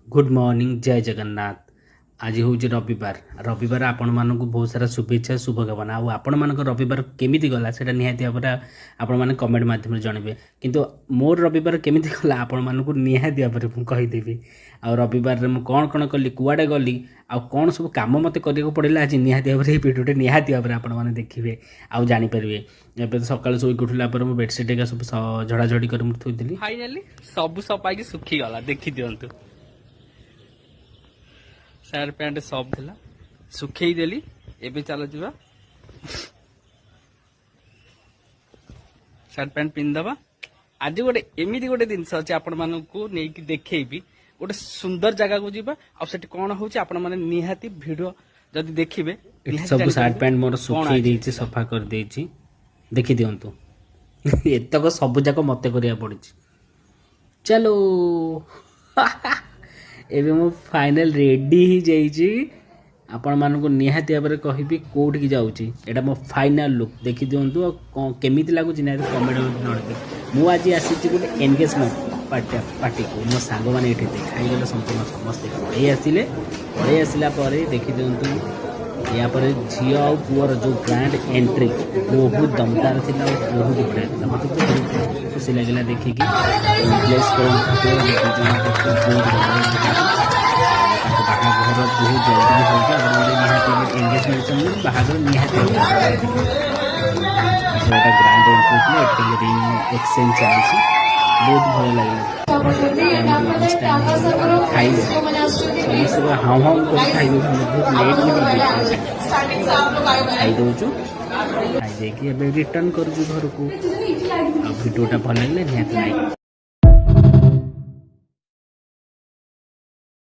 Good morning जय जगन्नाथ। आज हूँ रविवार रविवार आपण मानक बहुत सारा शुभेच्छा शुभकामना आपण मानक रविवार केमी गला से निहाती भाव में आपण मैंने कमेंट मध्यम जनइबे किंतु मोर रविवार केमी गला आपण मानक निहाती भाव में कहीदेवी आ रविवार में कौन कौन कली कुआड़े गली आ कौन सब कम मत करा पड़ा आज निहाती भाव में भिडियोटे निहाती भाव में आपण मैंने देखिए आउ जानीपारे। एवं सकाल शोक उठला पर मुझे बेडसीट एक सब झड़ाझड़ी कर थोड़ी फाइनाली सब सफाई सुखीगला देखी दिंतु सार्ट पैंट सब था सुखे देली एबे चल जा सार्ट पैंट पिंधवा। आज गोटे एमती गोटे जिनस अच्छे आपण मानू नहीं देखी गोटे सुंदर जगह को जीवा आठ कौन हो निहाती भिड जदि देखिए सब सार्ट पैंट मोर सुखी देछि सफा कर देछि देखि दियंतु एतक सब जाक मते करिया पड़ी चलो एबे मो फाइनल रेडी ही जाइछि आपण मानको निहाती भाव में कहबी कोठी की जाउछि एटा मो फाइनल लुक देखि दियंतु केमिति लागुछि ना कमेंट में मु आज आसी गोटे एंगेजमेंट पार्टी को मो सांग मैंने ये देखाई गले संपूर्ण समस्ते पड़े आसला देखी दिंतु या पर झी आ पुअर जो ग्रांड एंट्री बहुत दमदार थी बहुत बढ़िया था मतलब तो बहुत खुशी लगे देखिकी प्लेस बाहाघर बहुत जल्दी होगा एंगेजमेंट बाहाघर निहाती ग्रांड एंट्री रिंग एक्सचेंज चलती बहुत भल लगे खाई समस्त हाँ हाँ कर खाई बहुत लेट खाई दौचु खाई रिटर्न कर घर को भिडियोटा भल लगे निहाती लाइक